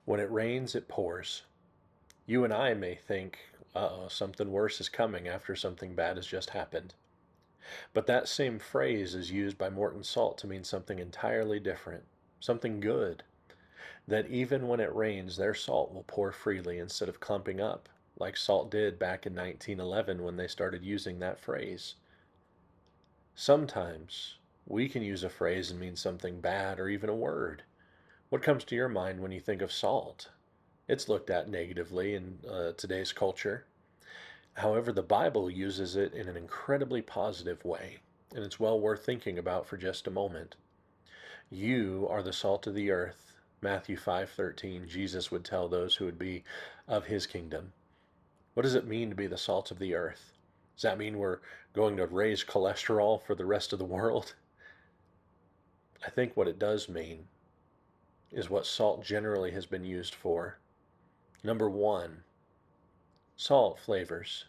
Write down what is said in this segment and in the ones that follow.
When it rains, it pours. You and I may think, uh-oh, something worse is coming after something bad has just happened. But that same phrase is used by Morton Salt to mean something entirely different, something good, that even when it rains, their salt will pour freely instead of clumping up, like salt did back in 1911 when they started using that phrase. Sometimes we can use a phrase and mean something bad or even a word. What comes to your mind when you think of salt? It's looked at negatively in today's culture. However, the Bible uses it in an incredibly positive way, and it's well worth thinking about for just a moment. You are the salt of the earth. Matthew 5:13, Jesus would tell those who would be of his kingdom. What does it mean to be the salt of the earth? Does that mean we're going to raise cholesterol for the rest of the world? I think what it does mean is what salt generally has been used for. Number one, salt flavors.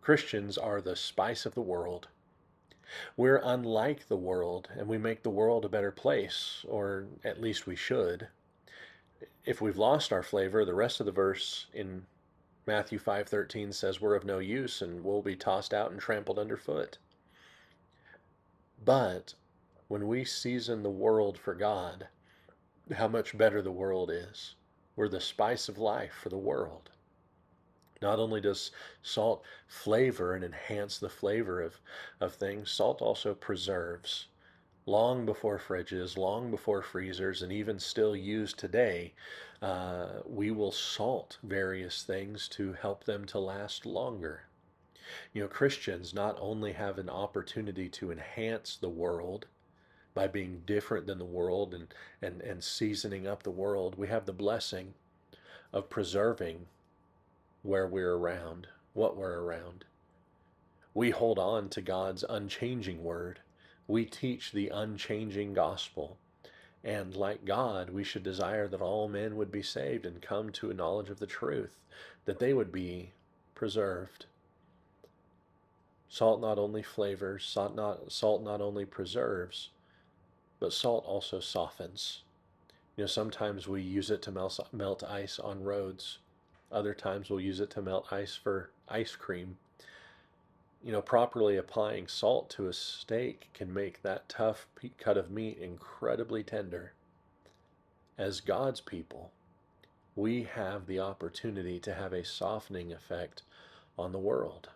Christians are the spice of the world. We're unlike the world, and we make the world a better place, or at least we should. If we've lost our flavor, the rest of the verse in Matthew 5:13 says we're of no use and we'll be tossed out and trampled underfoot. But when we season the world for God, how much better the world is. We're the spice of life for the world. Not only does salt flavor and enhance the flavor of things, salt also preserves. Long before fridges, long before freezers, and even still used today, we will salt various things to help them to last longer. Christians not only have an opportunity to enhance the world by being different than the world and seasoning up the world, we have the blessing of preserving where we're around, what we're around. We hold on to God's unchanging word. We teach the unchanging gospel. And like God, we should desire that all men would be saved and come to a knowledge of the truth, that they would be preserved. Salt not only flavors, salt not only preserves, but salt also softens. Sometimes we use it to melt ice on roads. Other times we'll use it to melt ice for ice cream. Properly applying salt to a steak can make that tough cut of meat incredibly tender. As God's people, we have the opportunity to have a softening effect on the world.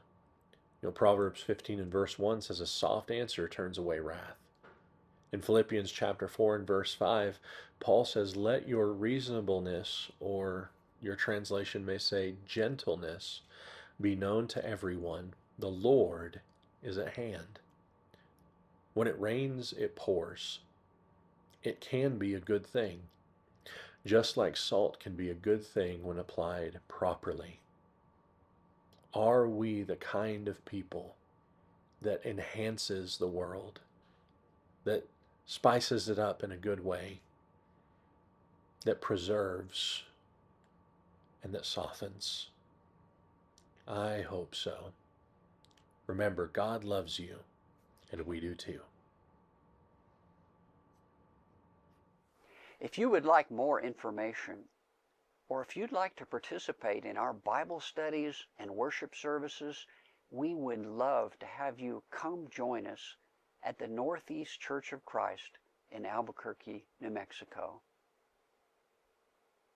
Proverbs 15 and verse 1 says, a soft answer turns away wrath. In Philippians chapter 4 and verse 5, Paul says, let your reasonableness, or your translation may say gentleness, be known to everyone. The Lord is at hand. When it rains, it pours. It can be a good thing, just like salt can be a good thing when applied properly. Are we the kind of people that enhances the world, that spices it up in a good way, that preserves, and that softens? I hope so. Remember, God loves you, and we do too. If you would like more information, or if you'd like to participate in our Bible studies and worship services, we would love to have you come join us at the Northeast Church of Christ in Albuquerque, New Mexico.